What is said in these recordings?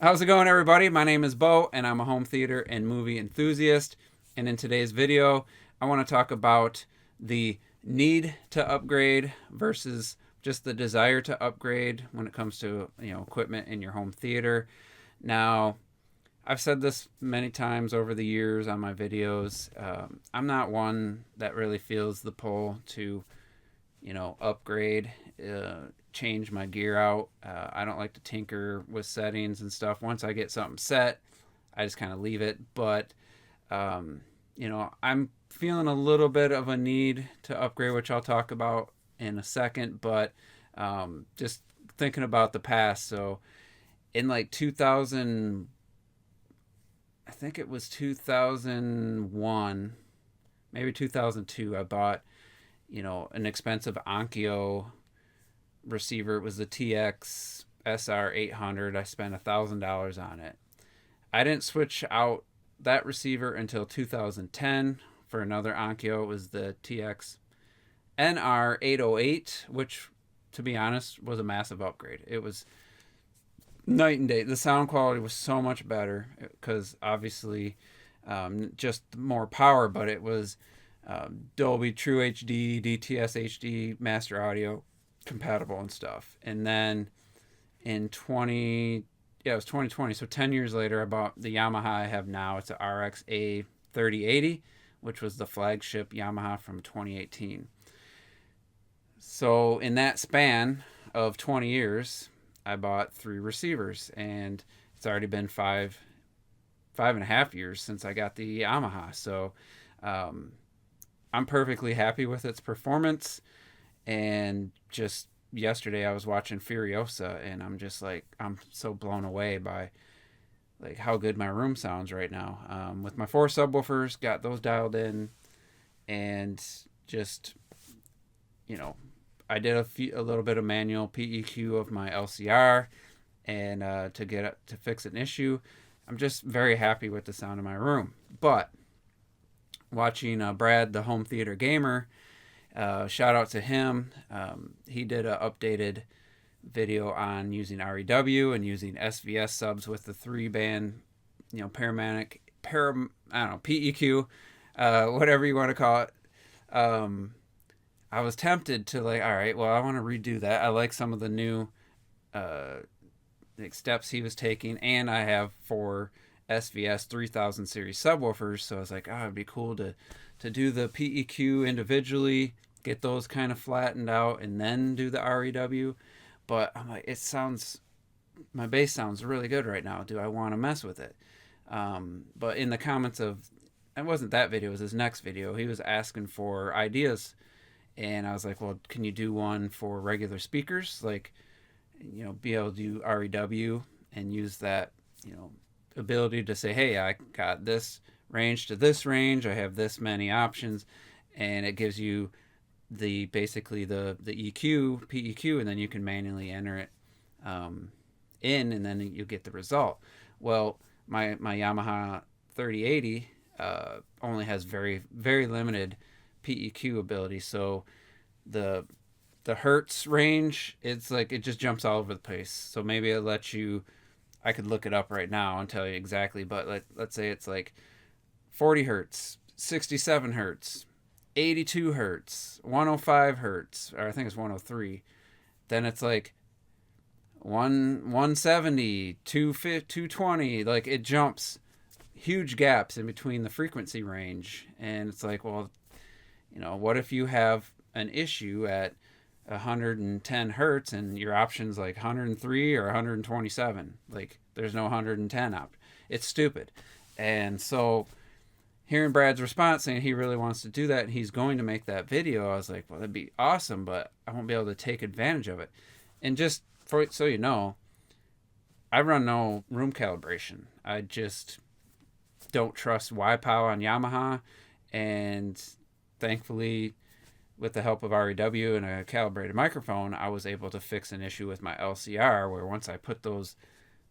How's it going, everybody? My name is Bo, and I'm a home theater and movie enthusiast. And in today's video, I want to talk about the need to upgrade versus just the desire to upgrade when it comes to equipment in your home theater. Now, I've said this many times over the years on my videos. I'm not one that really feels the pull to upgrade, change my gear out. I don't like to tinker with settings and stuff. Once I get something set, I just kind of leave it. But, I'm feeling a little bit of a need to upgrade, which I'll talk about in a second. But just thinking about the past. So in like 2000, I think it was 2001, maybe 2002, I bought an expensive Onkyo receiver. It was the TX SR 800. I spent $1,000 on it. I didn't switch out that receiver until 2010 for another Onkyo. It was the TX NR 808, which, to be honest, was a massive upgrade. It was night and day. The sound quality was so much better because obviously just more power, but it was Dolby True HD, DTS HD, Master Audio compatible and stuff. And then in it was 2020. So 10 years later, I bought the Yamaha I have now. It's a RX-A 3080, which was the flagship Yamaha from 2018. So in that span of 20 years, I bought 3 receivers, and it's already been five and a half years since I got the Yamaha. So I'm perfectly happy with its performance. And just yesterday I was watching Furiosa, and I'm just like, I'm so blown away by like how good my room sounds right now. With my 4 subwoofers, got those dialed in, and just, I did a little bit of manual PEQ of my LCR, and to fix an issue. I'm just very happy with the sound of my room. But watching Brad, the home theater gamer, shout out to him. He did an updated video on using REW and using SVS subs with the 3-band, paramanic, PEQ, whatever you want to call it. I was tempted to all right, well, I want to redo that. I like some of the new steps he was taking, and I have 4 SVS 3000 series subwoofers, so I was like, it'd be cool to do the PEQ individually, get those kind of flattened out, and then do the REW. But I'm like, my bass sounds really good right now. Do I want to mess with it? But in the comments it wasn't that video, it was his next video, he was asking for ideas. And I was like, well, can you do one for regular speakers? Be able to do REW and use that, ability to say, hey, I got this range to this range, I have this many options, and it gives you basically the EQ, PEQ, and then you can manually enter it in, and then you get the result. Well, my Yamaha 3080 only has very, very limited PEQ ability, so the hertz range, it's like it just jumps all over the place. So maybe it lets you, I could look it up right now and tell you exactly, but let's say it's like 40 hertz, 67 hertz, 82 hertz, 105 hertz, or I think it's 103. Then it's like 170, 220, like it jumps huge gaps in between the frequency range. And it's like, well, what if you have an issue at 110 hertz and your option's like 103 or 127? Like, there's no 110 up. It's stupid. And so hearing Brad's response saying he really wants to do that and he's going to make that video, I was like, well, that'd be awesome, but I won't be able to take advantage of it. And just so you know, I run no room calibration. I just don't trust YPOW on Yamaha, and thankfully, with the help of REW and a calibrated microphone, I was able to fix an issue with my LCR, where once I put those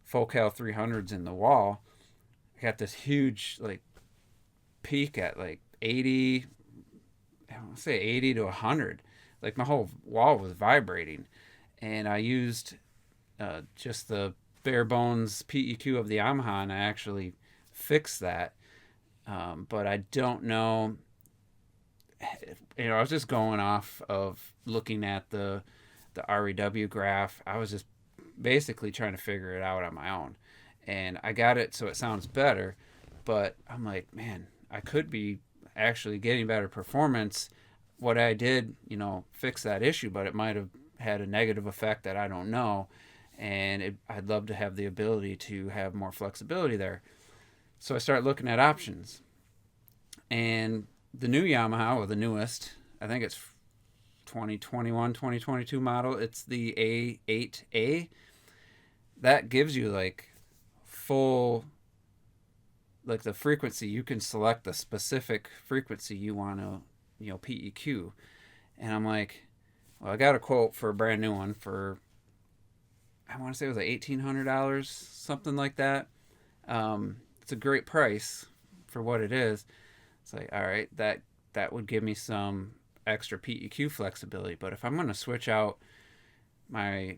Focal 300s in the wall, I got this huge peak at 80, I want to say 80 to 100. Like, my whole wall was vibrating, and I used just the bare bones PEQ of the Yamaha, and I actually fixed that. But I don't know. I was just going off of looking at the REW graph. I was just basically trying to figure it out on my own, and I got it so it sounds better. But I'm like, man, I could be actually getting better performance. What I did, fix that issue, but it might have had a negative effect that I don't know. And I'd love to have the ability to have more flexibility there. So I started looking at options. And the new Yamaha, or the newest, I think it's 2021, 2022 model, it's the A8A. That gives you like full, like the frequency. You can select the specific frequency you want to, PEQ. And I'm like, well, I got a quote for a brand new one for, I want to say it was like $1,800, something like that. It's a great price for what it is. It's like, all right, that would give me some extra PEQ flexibility. But if I'm going to switch out my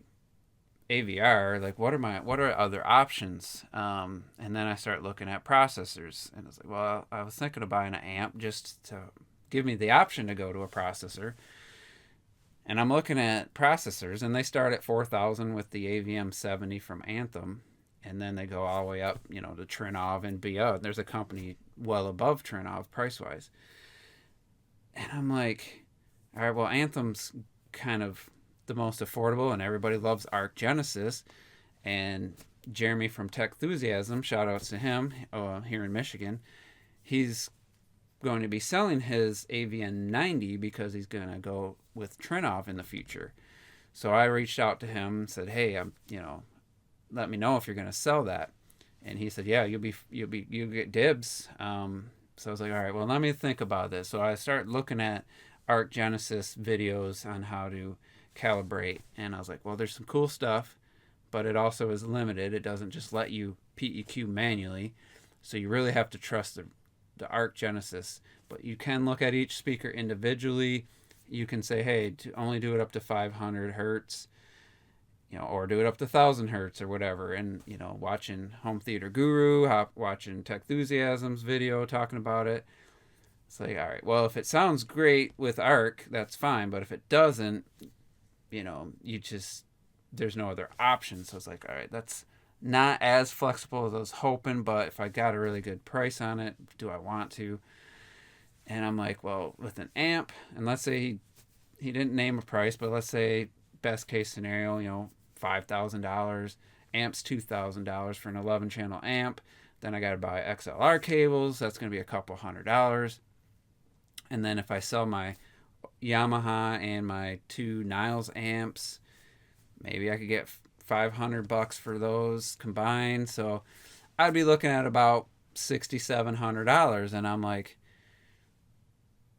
AVR, like what are other options? And then I start looking at processors, and it's like, well, I was thinking of buying an amp just to give me the option to go to a processor. And I'm looking at processors, and they start at $4,000 with the AVM 70 from Anthem, and then they go all the way up, to Trinov and beyond. There's a company well above Trinov price-wise. And I'm like, all right, well, Anthem's kind of the most affordable, and everybody loves Arc Genesis. And Jeremy from Tech Enthusiasm, shout outs to him here in Michigan, he's going to be selling his AVN 90 because he's going to go with Trinov in the future. So I reached out to him and said, hey, let me know if you're going to sell that. And he said, yeah, you'll get dibs. So I was like, all right, well, let me think about this. So I started looking at Arc Genesis videos on how to calibrate. And I was like, well, there's some cool stuff, but it also is limited. It doesn't just let you PEQ manually. So you really have to trust the Arc Genesis. But you can look at each speaker individually. You can say, hey, only do it up to 500 hertz, or do it up to 1,000 hertz or whatever. And, watching Home Theater Guru, watching Tech Enthusiasm's video talking about it. It's like, all right, well, if it sounds great with Arc, that's fine. But if it doesn't, there's no other option. So it's like, all right, that's not as flexible as I was hoping, but if I got a really good price on it, do I want to? And I'm like, well, with an amp, and let's say he didn't name a price, but let's say best case scenario, $5,000, amp's $2,000 for an 11-channel amp. Then I got to buy XLR cables. That's going to be a couple $100. And then if I sell my Yamaha and my two Niles amps, maybe I could get $500 for those combined. So I'd be looking at about $6,700. And I'm like,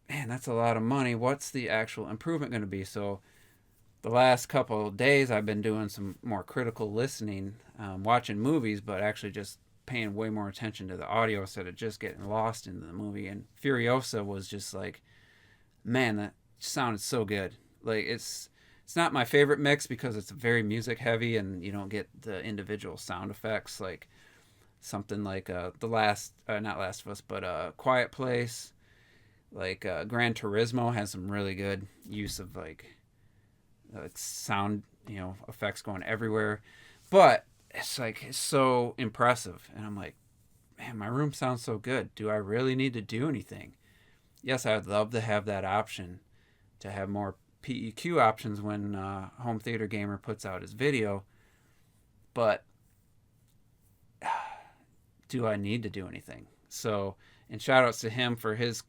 man, that's a lot of money. What's the actual improvement going to be? So the last couple of days I've been doing some more critical listening, watching movies, but actually just paying way more attention to the audio instead of just getting lost into the movie. And Furiosa was just like, man, that sounded so good. Like it's not my favorite mix because it's very music heavy and you don't get the individual sound effects like something like not Last of Us, but Quiet Place. Like Gran Turismo has some really good use of like sound, effects going everywhere. But it's so impressive. And I'm like, man, my room sounds so good. Do I really need to do anything? Yes, I would love to have that option to have more PEQ options when Home Theater Gamer puts out his video. But do I need to do anything? So, and shout outs to him for his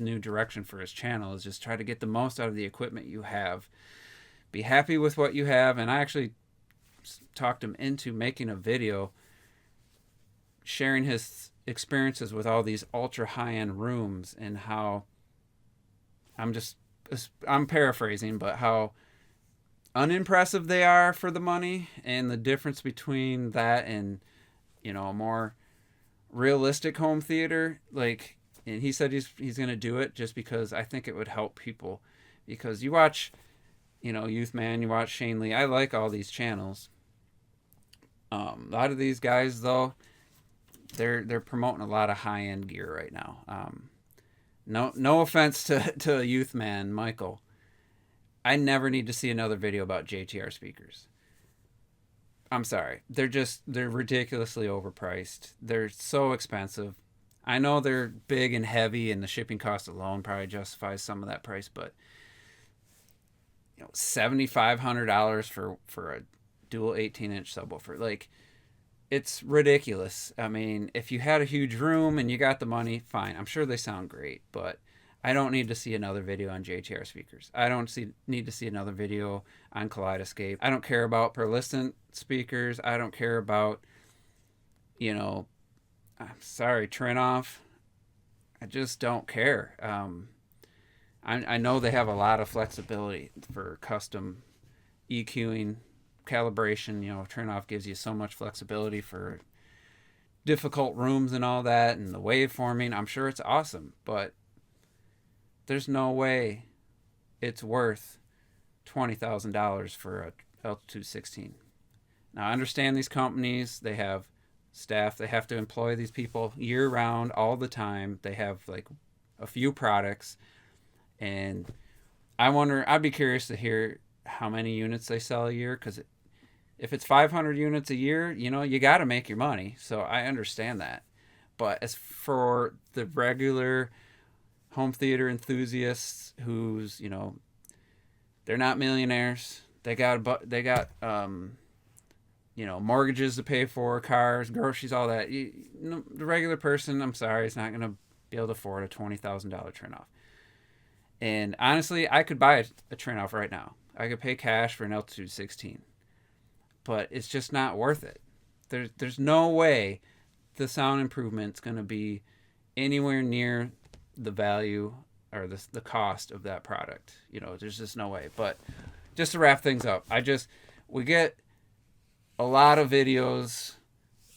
new direction for his channel is just try to get the most out of the equipment you have. Be happy with what you have. And I actually talked him into making a video sharing his experiences with all these ultra high-end rooms and how I'm paraphrasing, but how unimpressive they are for the money, and the difference between that and a more realistic home theater. Like, and he said he's going to do it just because I think it would help people. Because you watch Youth Man, you watch Shane Lee, I like all these channels, A lot of these guys though, they're promoting a lot of high end gear right now. No offense to a youth man, Michael. I never need to see another video about JTR speakers. I'm sorry. They're ridiculously overpriced. They're so expensive. I know they're big and heavy, and the shipping cost alone probably justifies some of that price, but $7,500 for a dual 18-inch subwoofer, like, it's ridiculous. I mean, if you had a huge room and you got the money, fine. I'm sure they sound great, but I don't need to see another video on JTR speakers. I don't need to see another video on Kaleidoscape. I don't care about Perlistant speakers. I don't care about, I'm sorry, Trinoff. I just don't care. I know they have a lot of flexibility for custom EQing, calibration. Trinoff gives you so much flexibility for difficult rooms and all that, and the waveforming. I'm sure it's awesome, but there's no way it's worth $20,000 for a altitude 16. Now, I understand these companies, they have staff, they have to employ these people year round, all the time. They have like a few products, and I'd be curious to hear how many units they sell a year, because if it's 500 units a year, you got to make your money. So I understand that. But as for the regular home theater enthusiasts who's, they're not millionaires, they got mortgages to pay for, cars, groceries, all that. The regular person, I'm sorry, is not going to be able to afford a $20,000 Trinoff. And honestly, I could buy a Trinoff right now. I could pay cash for an altitude 16. But it's just not worth it. There's no way the sound improvement's going to be anywhere near the value or the cost of that product. There's just no way. But just to wrap things up, we get a lot of videos,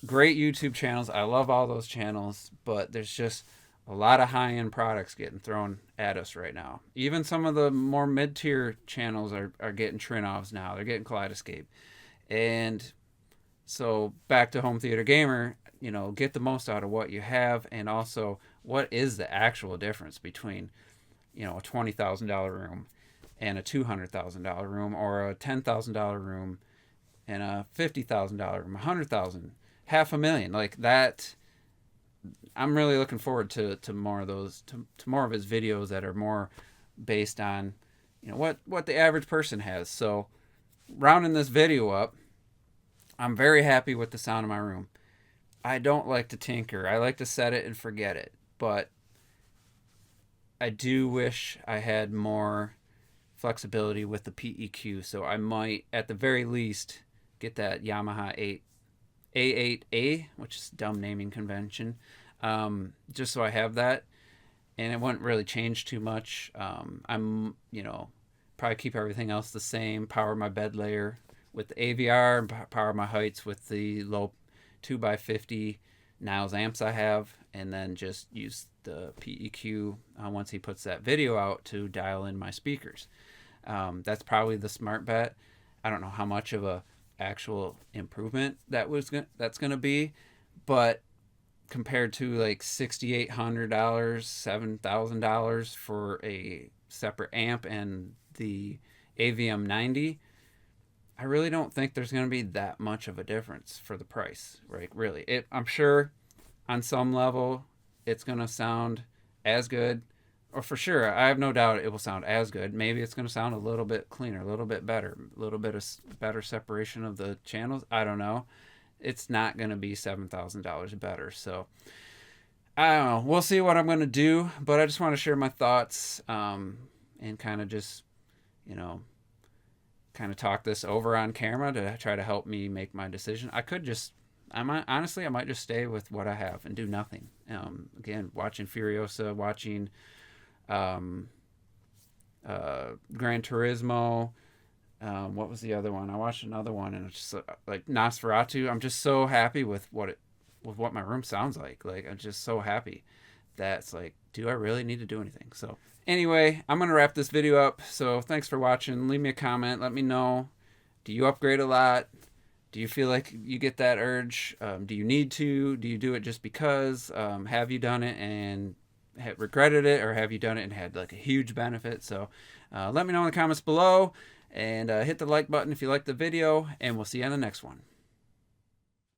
great YouTube channels. I love all those channels, but there's just a lot of high-end products getting thrown at us right now. Even some of the more mid-tier channels are getting Trinoffs now. They're getting Kaleidoscape. And so back to Home Theater Gamer, get the most out of what you have, and also what is the actual difference between, a $20,000 room and a $200,000 room, or a $10,000 room and a $50,000 room, $100,000, $500,000, like that. I'm really looking forward to more of those, to more of his videos that are more based on, what the average person has. So rounding this video up, I'm very happy with the sound of my room. I don't like to tinker. I like to set it and forget it. But I do wish I had more flexibility with the PEQ. So I might, at the very least, get that Yamaha A8A, which is dumb naming convention, just so I have that. And it wouldn't really change too much. I'm, probably keep everything else the same. Power my bed layer with the AVR, and power my heights with the low 2x50 Niles amps I have, and then just use the PEQ once he puts that video out to dial in my speakers. That's probably the smart bet. I don't know how much of a actual improvement that's going to be, but compared to like $6,800, $7,000 for a separate amp and the AVM 90, I really don't think there's going to be that much of a difference for the price, right? Really, I'm sure on some level it's going to sound as good, or for sure, I have no doubt it will sound as good. Maybe it's going to sound a little bit cleaner, a little bit better, a little bit of better separation of the channels. I don't know. It's not going to be $7,000 better. So I don't know. We'll see what I'm going to do, but I just want to share my thoughts, and kind of just, kind of talk this over on camera to try to help me make my decision. I might just stay with what I have and do nothing. Again, watching Furiosa, watching Gran Turismo. What was the other one? I watched another one, and it's just like Nosferatu. I'm just so happy with what my room sounds like. Like, I'm just so happy that it's like, do I really need to do anything? So anyway, I'm going to wrap this video up. So thanks for watching. Leave me a comment. Let me know. Do you upgrade a lot? Do you feel like you get that urge? Do you need to? Do you do it just because? Have you done it and regretted it, or have you done it and had like a huge benefit? So let me know in the comments below, and hit the like button if you like the video, and we'll see you on the next one.